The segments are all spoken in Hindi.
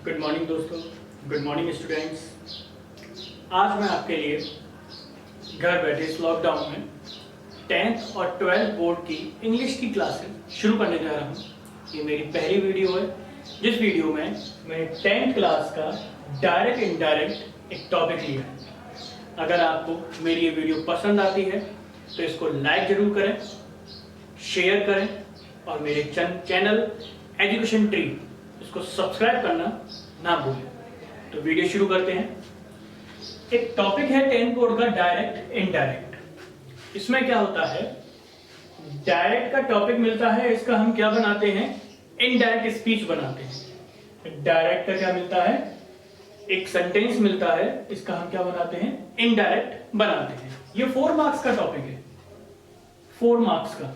गुड मॉर्निंग दोस्तों, गुड मॉर्निंग स्टूडेंट्स। आज मैं आपके लिए घर बैठे इस लॉकडाउन में 10th और 12th बोर्ड की इंग्लिश की क्लासेस शुरू करने जा रहा हूँ। ये मेरी पहली वीडियो है जिस वीडियो में मैंने 10th क्लास का डायरेक्ट इनडायरेक्ट एक टॉपिक लिया है। अगर आपको मेरी ये वीडियो पसंद आती है तो इसको लाइक जरूर करें, शेयर करें और मेरे चैनल एजुकेशन ट्री इसको सब्सक्राइब करना ना भूलें। तो वीडियो शुरू करते हैं। एक टॉपिक है 10th बोर्ड का डायरेक्ट इनडायरेक्ट। इसमें क्या होता है, डायरेक्ट का टॉपिक मिलता है, इसका हम क्या बनाते हैं, इनडायरेक्ट स्पीच बनाते हैं। डायरेक्ट का क्या मिलता है, एक सेंटेंस मिलता है, इसका हम क्या बनाते हैं, इनडायरेक्ट बनाते हैं। ये 4 मार्क्स का टॉपिक है, 4 मार्क्स का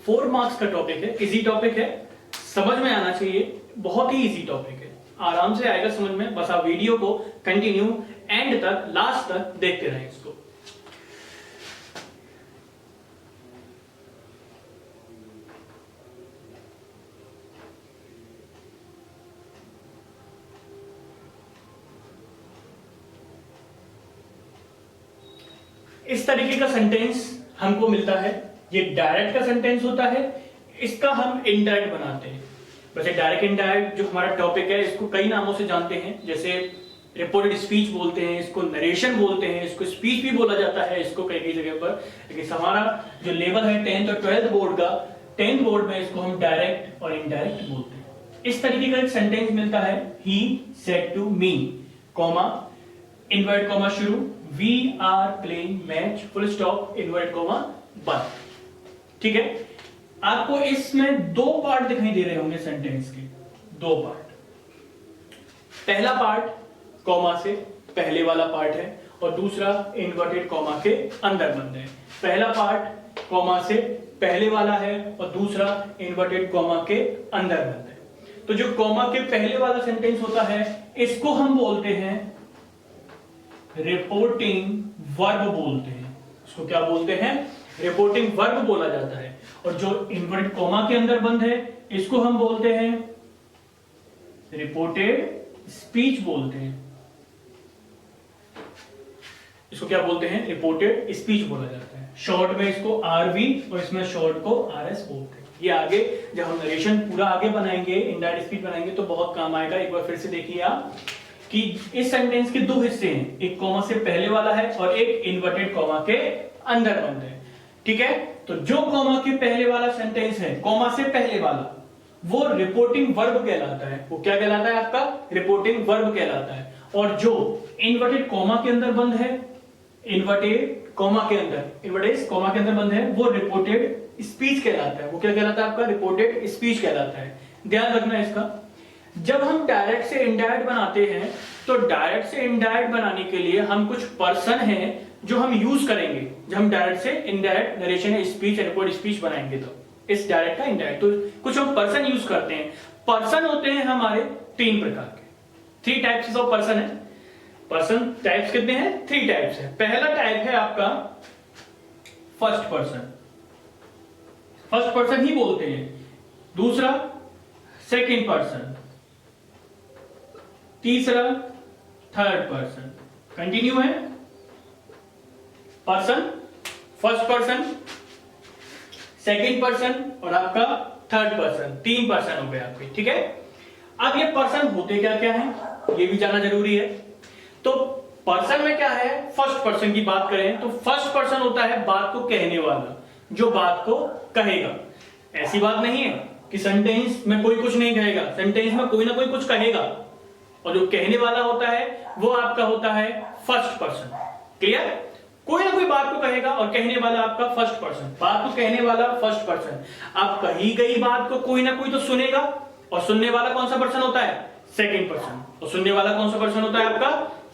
4 मार्क्स का टॉपिक है। इजी टॉपिक है, समझ में आना चाहिए, बहुत ही इजी टॉपिक है, आराम से आएगा समझ में। बस आप वीडियो को कंटिन्यू एंड तक, लास्ट तक देखते रहें इसको। इस तरीके का सेंटेंस हमको मिलता है। ये डायरेक्ट का सेंटेंस होता है, इसका हम इनडायरेक्ट बनाते हैं। वैसे डायरेक्ट इनडायरेक्ट जो हमारा टॉपिक है, इसको कई नामों से जानते हैं, जैसे रिपोर्टेड स्पीच बोलते हैं, इसको नरेशन बोलते हैं, इसको स्पीच भी बोला जाता है, इसको कई कई जगह पर। लेकिन हमारा जो लेवल है 10th और 12th बोर्ड का, 10th बोर्ड में इसको हम डायरेक्ट और इनडायरेक्ट बोलते हैं। इस तरीके का एक सेंटेंस मिलता है, he said to me, comma, invert comma शुरू, we are playing match, full stop, invert comma बंद। ठीक है, आपको इसमें 2 पार्ट दिखाई दे रहे होंगे सेंटेंस के, 2 पार्ट। पहला पार्ट कॉमा से पहले वाला पार्ट है और दूसरा इन्वर्टेड कॉमा के अंदर बंद है। पहला पार्ट कॉमा से पहले वाला है और दूसरा इन्वर्टेड कॉमा के अंदर बंद है। तो जो कॉमा के पहले वाला सेंटेंस होता है, इसको हम बोलते हैं रिपोर्टिंग वर्ब बोलते हैं। इसको क्या बोलते हैं, रिपोर्टिंग वर्ब बोला जाता है। और जो इन्वर्टेड कॉमा के अंदर बंद है, इसको हम बोलते हैं रिपोर्टेड स्पीच बोलते हैं। इसको क्या बोलते हैं, रिपोर्टेड स्पीच बोला जाता है। शॉर्ट में इसको आरवी और इसमें शॉर्ट को आरएस बोलते हैं। ये आगे जब हम नरेशन पूरा आगे बनाएंगे, इनडायरेक्ट स्पीच बनाएंगे, तो बहुत काम आएगा। एक बार फिर से देखिए आप कि इस सेंटेंस के 2 हिस्से हैं, एक कॉमा से पहले वाला है और एक इन्वर्टेड कॉमा के अंदर बंद है। ठीक है, तो जो कॉमा के पहले वाला सेंटेंस है, कॉमा से पहले वाला, वो रिपोर्टिंग वर्ब कहलाता है। वो क्या कहलाता है, आपका रिपोर्टिंग वर्ब कहलाता है। और जो इन्वर्टेड कॉमा के अंदर बंद है, इन्वर्टेड कॉमा के अंदर बंद है, वो रिपोर्टेड स्पीच कहलाता है। वो क्या कहलाता है, आपका रिपोर्टेड स्पीच कहलाता है। ध्यान रखना इसका। जब हम डायरेक्ट से इनडायरेक्ट बनाते हैं, तो डायरेक्ट से इनडायरेक्ट बनाने के लिए हम कुछ पर्सन हैं जो हम यूज करेंगे। जब हम डायरेक्ट से indirect narration, speech, report speech बनाएंगे, तो इस डायरेक्ट का इनडायरेक्ट, तो कुछ हम पर्सन यूज करते हैं। पर्सन होते हैं हमारे 3 प्रकार के, 3 टाइप्स ऑफ पर्सन है। पर्सन टाइप्स कितने हैं, 3 टाइप्स है। पहला टाइप है आपका फर्स्ट पर्सन, फर्स्ट पर्सन ही बोलते हैं। दूसरा सेकंड पर्सन, तीसरा थर्ड पर्सन। कंटिन्यू है, person, first person, second person और आपका थर्ड पर्सन। 3 पर्सन हो गए आपके। ठीक है, अब ये पर्सन होते क्या क्या है, ये भी जानना जरूरी है। तो पर्सन में क्या है, फर्स्ट पर्सन की बात करें तो फर्स्ट पर्सन होता है बात को कहने वाला, जो बात को कहेगा। ऐसी बात नहीं है कि सेंटेंस में कोई कुछ नहीं कहेगा, सेंटेंस में कोई ना कोई कुछ कहेगा, और जो कहने वाला होता है वो आपका होता है फर्स्ट पर्सन। क्लियर, कोई ना कोई बात को कहेगा और कहने वाला आपका फर्स्ट पर्सन। बात को कहने वाला फर्स्ट पर्सन। अब कही गई बात को कोई ना कोई तो सुनेगा, और सुनने वाला कौन सा पर्सन होता है, सेकंड पर्सन। और सुनने वाला कौन सा पर्सन होता है, आपका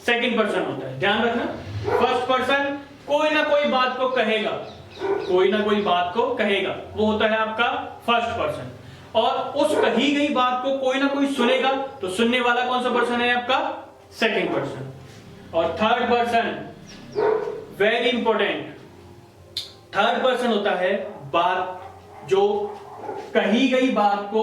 सेकंड पर्सन होता है। ध्यान रखना, फर्स्ट पर्सन कोई ना कोई बात को कहेगा, कोई ना कोई बात को कहेगा, वो होता है आपका फर्स्ट पर्सन। और उस कही गई बात को कोई ना कोई सुनेगा, तो सुनने वाला कौन सा पर्सन है, आपका सेकंड पर्सन। और third person very important, third person होता है बात जो कही गई बात को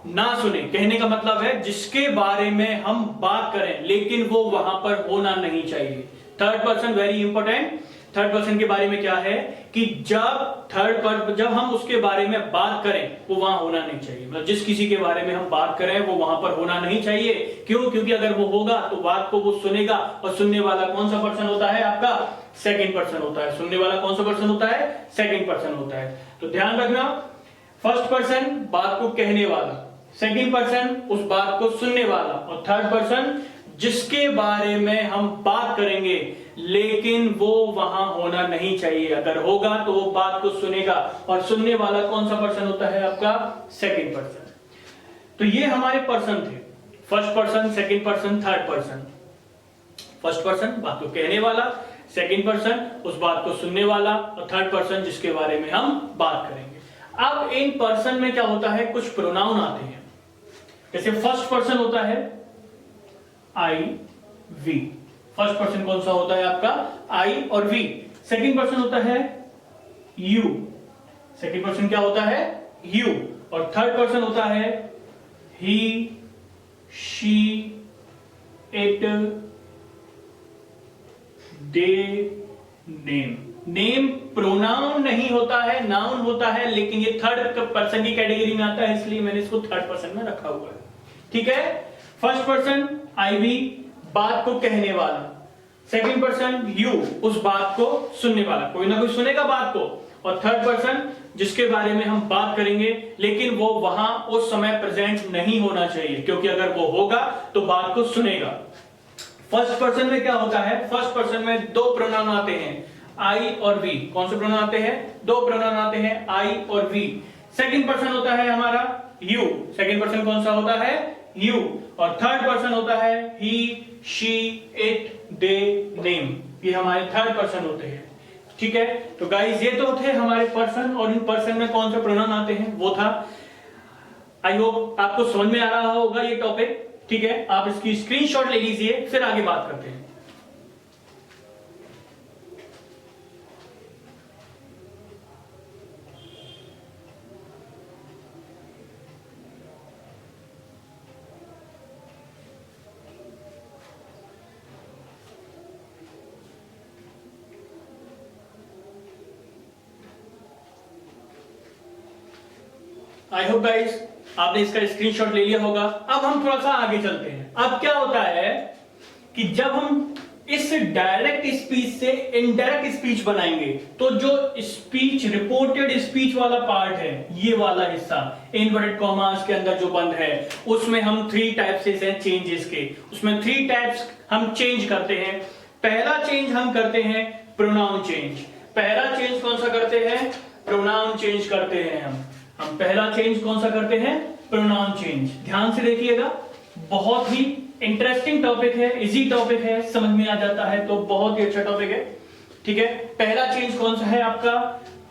ना सुने, कहने का मतलब है जिसके बारे में हम बात करें लेकिन वो वहां पर होना नहीं चाहिए। Third person very important. Third person के बारे में क्या है कि जब हम उसके बारे में बात करें वो वहां होना नहीं चाहिए, मतलब जिस किसी के बारे में हम बात करें वो वहां पर होना नहीं चाहिए। क्यों? क्योंकि अगर वो होगा तो बात को वो सुनेगा, और सुनने वाला कौन सा पर्सन होता है आपका? सेकंड पर्सन होता है। सुनने वाला कौन सा पर्सन होता है? सेकंड पर्सन होता है। तो ध्यान रखना, फर्स्ट पर्सन बात को कहने वाला, सेकंड पर्सन उस बात को सुनने वाला, और थर्ड पर्सन जिसके बारे में हम बात करेंगे लेकिन वो वहां होना नहीं चाहिए। अगर होगा तो वो बात को सुनेगा, और सुनने वाला कौन सा पर्सन होता है आपका? Second person. तो ये हमारे पर्सन थे, first person, second person, third person. First person बात को कहने वाला, सेकंड पर्सन उस बात को सुनने वाला, और थर्ड पर्सन जिसके बारे में हम बात करेंगे। अब इन पर्सन में क्या होता है, कुछ प्रोनाउन आते हैं। जैसे फर्स्ट पर्सन होता है आई वी। फर्स्ट पर्सन कौन सा होता है आपका? आई और वी। सेकंड पर्सन होता है यू। सेकंड पर्सन क्या होता है? यू। और थर्ड पर्सन होता है he, she, it, they, name. Name pronoun नहीं होता है, नाउन होता है, लेकिन ये थर्ड पर्सन की कैटेगरी में आता है, इसलिए मैंने इसको थर्ड पर्सन में रखा हुआ है। ठीक है। फर्स्ट पर्सन आई वी, बात को कहने वाला। सेकंड पर्सन यू, उस बात को सुनने वाला, कोई ना कोई सुनेगा बात को। और थर्ड पर्सन जिसके बारे में हम बात करेंगे लेकिन वो वहां उस समय प्रेजेंट नहीं होना चाहिए, क्योंकि अगर वो होगा तो बात को सुनेगा। फर्स्ट पर्सन में क्या होता है? फर्स्ट पर्सन में दो प्रोनाउन आते हैं, आई और वी। कौन से प्रोनाउन आते हैं? दो प्रोनाउन आते हैं, आई और वी। सेकंड पर्सन होता है हमारा यू। सेकंड पर्सन कौन सा होता है? यू। और थर्ड पर्सन होता है he, she, it, they, name. ये हमारे थर्ड पर्सन होते हैं। ठीक है। तो गाइस ये तो थे हमारे पर्सन, और इन पर्सन में कौन से प्रोनाउन आते हैं वो था। आई होप आपको समझ में आ रहा होगा ये टॉपिक। ठीक है, आप इसकी स्क्रीनशॉट ले लीजिए, फिर आगे बात करते हैं। आई होप गाइस आपने इसका स्क्रीनशॉट ले लिया होगा। अब हम थोड़ा सा आगे चलते हैं। अब क्या होता है कि जब हम इस डायरेक्ट स्पीच से इनडायरेक्ट स्पीच बनाएंगे तो जो स्पीच रिपोर्टेड स्पीच वाला पार्ट है, ये वाला हिस्सा इनवर्टेड कॉमास के अंदर जो बंद है, उसमें हम 3 टाइप्स हैं चेंजेस के। उसमें 3 टाइप्स हम चेंज करते हैं। पहला चेंज हम करते हैं प्रोनाउन चेंज। पहला चेंज कौन सा करते हैं? प्रोनाउन चेंज करते हैं हम पहला चेंज कौन सा करते हैं? Pronoun change. ध्यान से देखिएगा, बहुत ही इंटरेस्टिंग टॉपिक है, इजी टॉपिक है, समझ में आ जाता है तो बहुत ही अच्छा टॉपिक है। ठीक है। पहला चेंज कौन सा है आपका?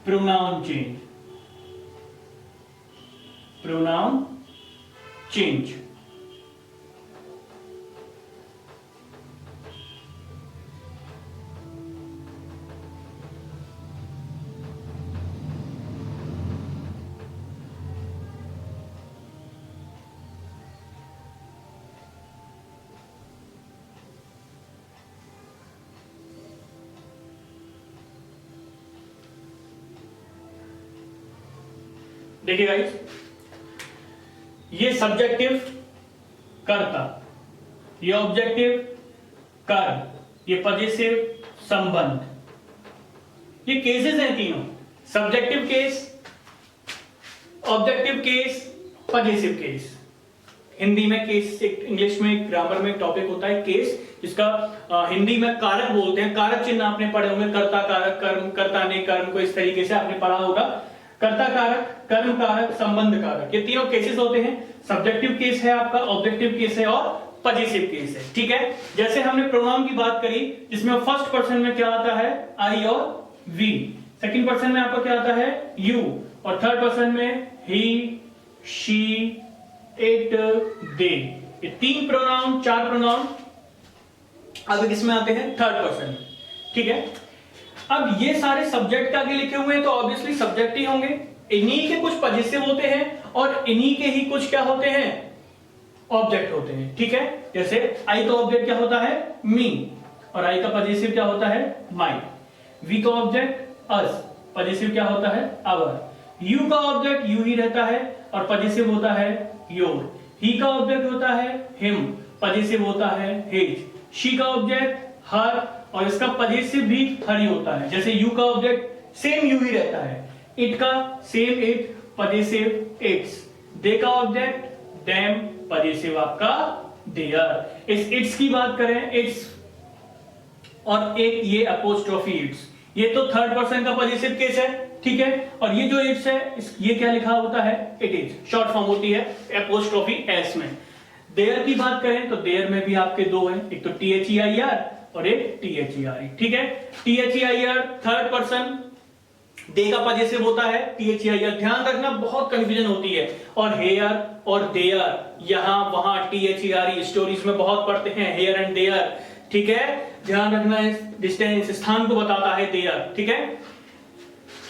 Pronoun change. Pronoun change. देखिए गाइस, ये सब्जेक्टिव कर्ता, ये ऑब्जेक्टिव कर्म, ये पजेसिव संबंध, ये केसेस हैं तीनों। Subjective case, objective case, possessive case. Hindi में केस, इंग्लिश में ग्रामर में टॉपिक होता है केस, जिसका हिंदी में कारक बोलते हैं। कारक चिन्ह आपने पढ़े होंगे, कर्ता कारक, कर्म, कर्ता ने कर्म को इस तरीके से आपने पढ़ा होगा। कर्ता कारक, कर्म कारक, संबंध कारक, ये तीनों केसेस होते हैं। सब्जेक्टिव केस है आपका, ऑब्जेक्टिव केस है और पजेसिव केस है। ठीक है। जैसे हमने प्रोनाउन की बात करी, जिसमें फर्स्ट पर्सन में क्या आता है? आई और वी। सेकंड पर्सन में आपका क्या आता है? यू। और थर्ड पर्सन में ही, शी, इट, दे। ये 3 प्रोनाउन, 4 प्रोनाउन अब किसमें आते हैं? थर्ड पर्सन में। ठीक है। अब ये सारे सब्जेक्ट के आगे लिखे हुए हैं तो ऑब्वियसली सब्जेक्ट ही होंगे, इन्हीं के कुछ पजेसिव होते हैं और इन्हीं के ही कुछ क्या होते हैं, ऑब्जेक्ट होते हैं। ठीक है, जैसे आई का ऑब्जेक्ट क्या होता है, मी, और आई का पजेसिव क्या होता है, माई। वी का ऑब्जेक्ट अस, पजेसिव क्या होता है, आवर। यू का ऑब्जेक्ट यू ही रहता है और पजेसिव होता है योर। ही का ऑब्जेक्ट होता है हिम, पजेसिव होता है हिज। शी का ऑब्जेक्ट हर और इसका पजेसिव भी हर ही होता है। जैसे यू का ऑब्जेक्ट सेम यू ही रहता है, इट का सेम इट, पजेसिव इट्स। दे का ऑब्जेक्ट देम, पजेसिव आपका देयर। इस इट्स की बात करें, इट्स और एक ये अपोस्ट्रोफी इट्स, ये तो थर्ड पर्सन का पजेसिव केस है। ठीक है, और ये जो इट्स है ये क्या लिखा होता है, इट इज, शॉर्ट फॉर्म होती है अपोस्ट्रोफी एस में। देयर की बात करें तो देयर में भी आपके दो हैं, एक तो THEIR और एक THERE। ठीक है, THEIR थर्ड पर्सन, दे का पजेसिव होता है THEIR, ध्यान रखना बहुत कंफ्यूजन होती है। और हेयर और देयर, यहां वहां THERE स्टोरीज में बहुत पढ़ते हैं, हेयर एंड देयर। ठीक है, ध्यान रखना, इस डिस्टेंस स्थान को बताता है देयर। ठीक है,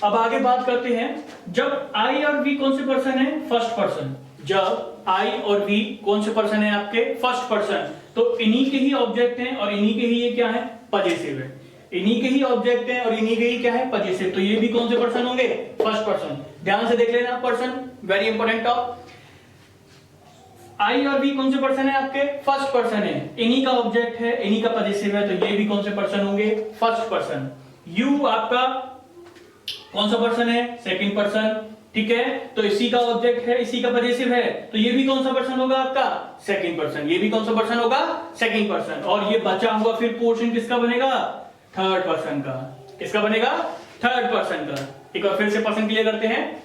अब आगे बात करते हैं, जब आई और वी कौन से पर्सन है, फर्स्ट पर्सन। जब आई और वी कौन से पर्सन है आपके, फर्स्ट पर्सन, तो इन्हीं के ही ऑब्जेक्ट हैं और इन्हीं के ही ये क्या है, पजेसिव है। इन्हीं के ही ऑब्जेक्ट हैं और इन्हीं के ही क्या है, पजेसिव, तो ये भी कौन से पर्सन होंगे, फर्स्ट पर्सन। ध्यान से देख लेना पर्सन, वेरी इंपॉर्टेंट टॉप। आई और वी कौन से पर्सन है आपके, फर्स्ट पर्सन है, इन्हीं का ऑब्जेक्ट है, इन्हीं का पजेसिव है, तो ये भी कौन से पर्सन होंगे, फर्स्ट पर्सन। यू आपका कौन सा पर्सन है, सेकंड पर्सन। ठीक है, तो इसी का ऑब्जेक्ट है, इसी का पजेसिव है, तो ये भी कौन सा पर्सन होगा आपका, सेकंड पर्सन। ये भी कौन सा पर्सन होगा, सेकंड पर्सन। और ये बचा हुआ फिर पोर्शन किसका बनेगा, थर्ड पर्सन का। किसका बनेगा, थर्ड पर्सन का। एक बार फिर से पर्सन क्लियर करते हैं,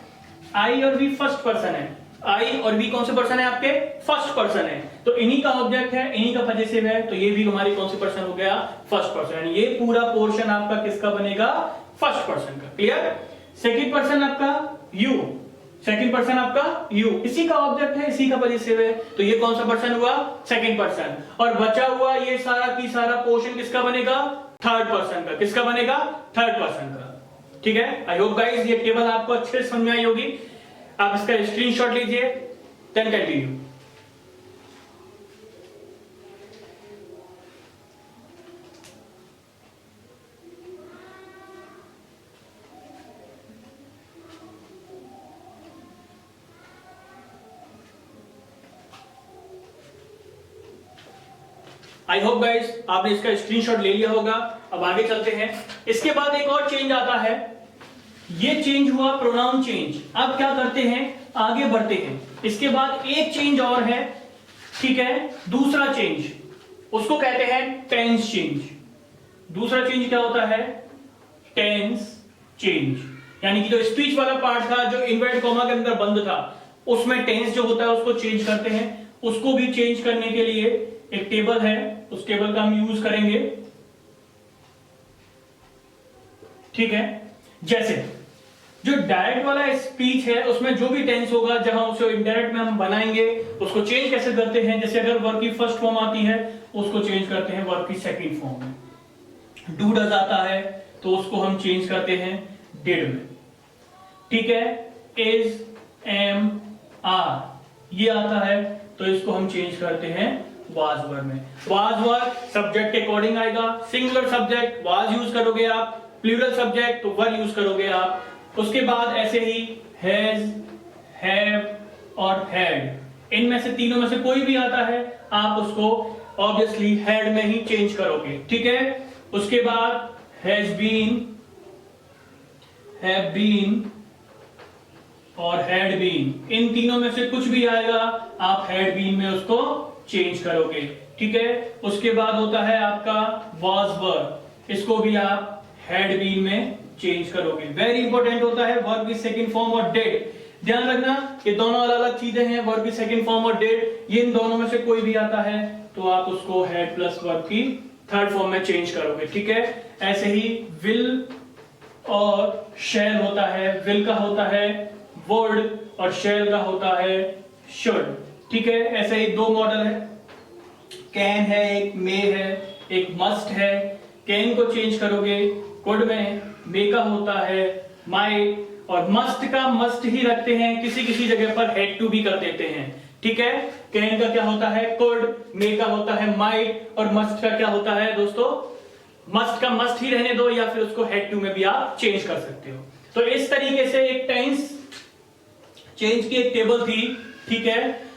आई और वी फर्स्ट पर्सन है, आई और वी कौन से पर्सन है आपके, फर्स्ट पर्सन है, तो इन्हीं का ऑब्जेक्ट है, इन्हीं का पजेसिव है, तो ये भी हमारी कौन सी पर्सन हो गया, फर्स्ट पर्सन। ये पूरा पोर्शन आपका किसका बनेगा, फर्स्ट पर्सन का। क्लियर। सेकंड पर्सन आपका यू, सेकंड पर्सन आपका यू, इसी का ऑब्जेक्ट है, इसी का पजेसिव है, तो ये कौन सा पर्सन हुआ, सेकंड पर्सन। और बचा हुआ ये सारा की सारा पोर्शन किसका बनेगा, थर्ड पर्सन का। किसका बनेगा, थर्ड पर्सन का। ठीक है, आई होप गाइस ये टेबल आपको अच्छे से समझ में आई होगी। आप इसका स्क्रीनशॉट लीजिए, then continue. I hope guys आपने इसका स्क्रीनशॉट ले लिया होगा। अब आगे चलते हैं। इसके बाद एक और चेंज आता है, ये चेंज हुआ प्रोनाउन चेंज। अब क्या करते हैं, आगे बढ़ते हैं। इसके बाद एक चेंज और है, ठीक है, दूसरा चेंज, उसको कहते हैं टेंस चेंज। दूसरा चेंज क्या होता है, टेंस चेंज, यानी कि जो स्पीच वाला पार्ट था, जो इन्वर्टेड कॉमा के अंदर बंद था, उसमें टेंस जो होता है उसको चेंज करते हैं। उसको भी चेंज करने के लिए एक टेबल है, उस टेबल का हम यूज करेंगे। ठीक है, जैसे जो डायरेक्ट वाला स्पीच है उसमें जो भी टेंस होगा, जहां उसे इनडायरेक्ट में हम बनाएंगे, उसको चेंज कैसे करते हैं। जैसे अगर वर्ब की फर्स्ट फॉर्म आती है उसको चेंज करते हैं वर्ब की सेकंड फॉर्म में। डू डज आता है तो उसको हम चेंज करते हैं डिड में। ठीक है, इज, एम, आर ये आता है तो इसको हम चेंज करते हैं वाज वर में। वाज वर सब्जेक्ट के अकॉर्डिंग आएगा। सिंगुलर सब्जेक्ट वाज यूज करोगे आप, प्लूरल सब्जेक्ट तो वर यूज करोगे आप। उसके बाद ऐसे ही हैज, हैव और हैड, इनमें से तीनों में से कोई भी आता है आप उसको ऑब्वियसली हैड में ही चेंज करोगे। ठीक है, उसके बाद हैज बीन, हैव बीन और हैड बीन, इन तीनों में से कुछ भी आएगा आप हैड बीन में उसको चेंज करोगे। ठीक है, उसके बाद होता है आपका वाज वर, इसको भी आप हैड बीन में चेंज करोगे। वेरी इंपॉर्टेंट होता है वर्ब की सेकंड फॉर्म और डेट। ध्यान रखना ये दोनों अलग अलग चीजें हैं, वर्ब की सेकंड फॉर्म और डेट, ये इन दोनों में से कोई भी आता है तो आप उसको हैड प्लस वर्ब की थर्ड फॉर्म में चेंज करोगे। ठीक है, ऐसे ही विल और शैल होता है, विल का होता है वुड और शैल का होता है शुड। ठीक है, ऐसे ही दो मॉडल है, कैन है, एक मे है, एक मस्ट है। कैन को चेंज करोगे कुड में मे का होता है माइट, और मस्ट का मस्ट ही रखते हैं, किसी किसी जगह पर हैड टू भी कर देते हैं, ठीक है। कैन का क्या होता है कुड, मे का होता है माइट, और मस्ट का क्या होता है दोस्तों, मस्ट का मस्ट ही रहने दो, या फिर उसको हैड टू में भी आप चेंज कर सकते हो। तो इस तरीके से एक टेंस चेंज की एक टेबल थी, ठीक है।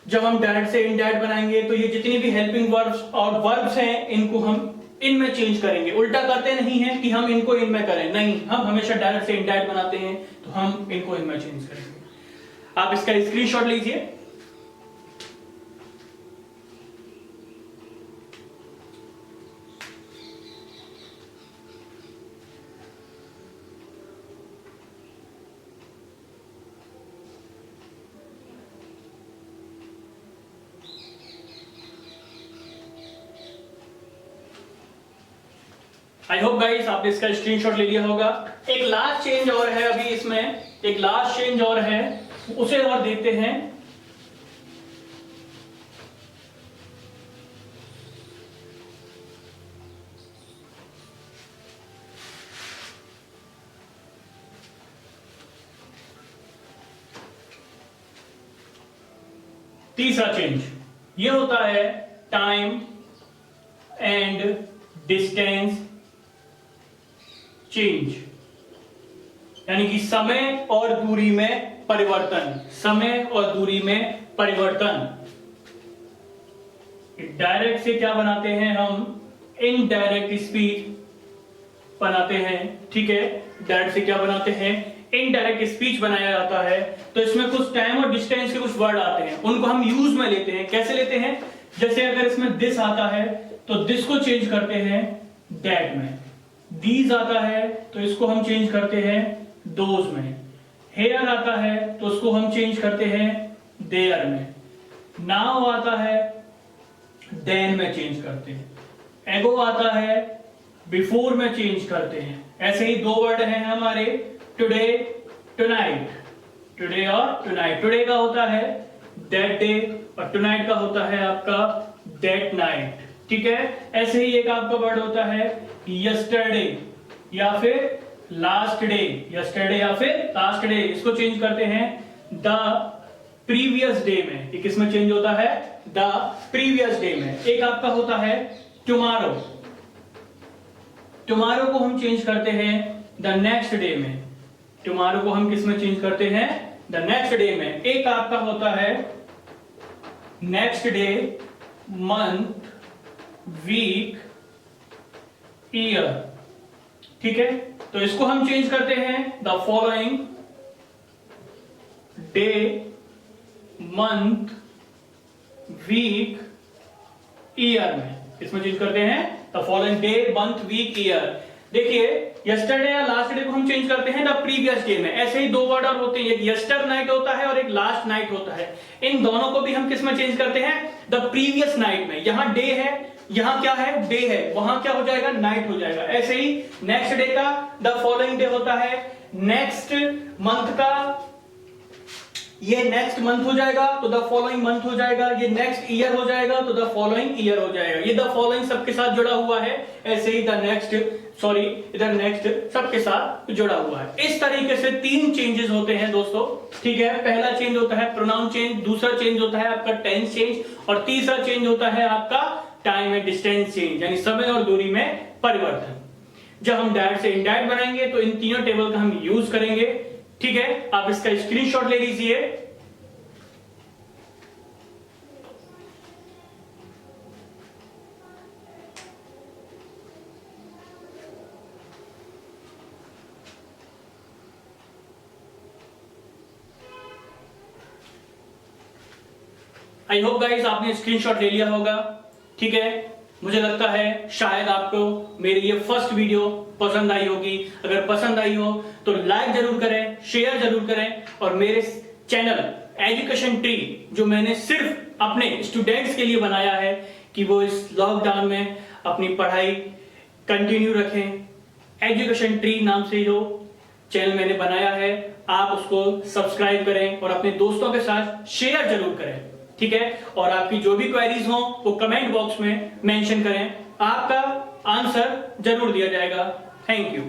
जब हम डायरेक्ट से इनडायरेक्ट बनाएंगे तो ये जितनी भी हेल्पिंग वर्ब्स और वर्ब्स हैं इनको हम इनमें चेंज करेंगे। उल्टा करते नहीं है कि हम इनको इनमें करें, नहीं, हम हमेशा डायरेक्ट से इनडायरेक्ट बनाते हैं, तो हम इनको इनमें चेंज करेंगे। आप इसका स्क्रीनशॉट लीजिए। आई होप गाइस आपने इसका स्क्रीनशॉट ले लिया होगा। एक लास्ट चेंज और है अभी इसमें, एक लास्ट चेंज और है, उसे और देखते हैं। तीसरा चेंज ये होता है टाइम एंड डिस्टेंस चेंज, यानी कि समय और दूरी में परिवर्तन, समय और दूरी में परिवर्तन। डायरेक्ट से क्या बनाते हैं हम, इनडायरेक्ट स्पीच बनाते हैं, ठीक है। डायरेक्ट से क्या बनाते हैं, इनडायरेक्ट स्पीच बनाया जाता है। तो इसमें कुछ टाइम और डिस्टेंस के कुछ वर्ड आते हैं, उनको हम यूज में लेते हैं। कैसे लेते हैं, जैसे अगर इसमें दिस आता है तो दिस को चेंज करते हैं दैट में, दीज आता है तो इसको हम चेंज करते हैं दोज में, हेयर आता है तो उसको हम चेंज करते हैं देयर में, नाउ आता है देन में चेंज करते हैं, एगो आता है बिफोर में चेंज करते हैं। ऐसे ही दो वर्ड हैं हमारे, टुडे टुनाइट, टुडे और टुनाइट। टुडे का होता है दैट डे और टुनाइट का होता है आपका दैट नाइट, ठीक है। ऐसे ही एक आपका वर्ड होता है यस्टरडे या फिर लास्ट डे, यस्टरडे या फिर लास्ट डे, इसको चेंज करते हैं द प्रीवियस डे में। एक इसमें चेंज होता है द प्रीवियस डे में। एक आपका होता है टुमारो, टुमारो को हम चेंज करते हैं द नेक्स्ट डे में, टुमारो को हम किस में चेंज करते हैं, द नेक्स्ट डे में। एक आपका होता है next day, month, week, year, ठीक है। तो इसको हम चेंज करते हैं the following day, month, week, year में। इसमें चेंज करते हैं the following day, month, week, year. देखिए यस्टरडे या लास्ट डे को हम चेंज करते हैं द प्रीवियस डे में। ऐसे ही दो वर्ड और होते हैं, एक यस्टर नाइट होता है और एक लास्ट नाइट होता है। इन दोनों को भी हम किस में चेंज करते हैं, द प्रीवियस नाइट में। यहां डे है, यहां क्या है, डे है, वहां क्या हो जाएगा, नाइट हो जाएगा। ऐसे ही नेक्स्ट डे का द फॉलोइंग डे होता है, नेक्स्ट मंथ का ये नेक्स्ट मंथ हो जाएगा तो द फॉलोइंग मंथ हो जाएगा, ये नेक्स्ट ईयर हो जाएगा तो द फॉलोइंग ईयर हो जाएगा। ये द फॉलोइंग सबके साथ जुड़ा हुआ है। ऐसे ही द नेक्स्ट, सॉरी इधर नेक्स्ट सबके साथ जुड़ा हुआ है। इस तरीके से तीन चेंजेस होते हैं दोस्तों, ठीक है। पहला चेंज होता है प्रोनाउन चेंज, दूसरा चेंज होता है आपका टेंस चेंज, और तीसरा चेंज होता है आपका टाइम एंड डिस्टेंस चेंज, यानी समय और दूरी में परिवर्तन। जब हम डायरेक्ट से इनडायरेक्ट बनाएंगे तो इन तीनों टेबल का हम यूज करेंगे, ठीक है। आप इसका स्क्रीनशॉट ले लीजिए। आई होप गाइस आपने स्क्रीनशॉट ले लिया होगा, ठीक है। मुझे लगता है शायद आपको मेरी ये फर्स्ट वीडियो पसंद आई होगी। अगर पसंद आई हो तो लाइक जरूर करें, शेयर जरूर करें, और मेरे चैनल एजुकेशन ट्री जो मैंने सिर्फ अपने स्टूडेंट्स के लिए बनाया है कि वो इस लॉकडाउन में अपनी पढ़ाई कंटिन्यू रखें, एजुकेशन ट्री नाम से जो चैनल मैंने बनाया है, आप उसको सब्सक्राइब करें और अपने दोस्तों के साथ शेयर जरूर करें, ठीक है। और आपकी जो भी क्वेरीज हो वो कमेंट बॉक्स में मेंशन करें, आपका आंसर जरूर दिया जाएगा। Thank you.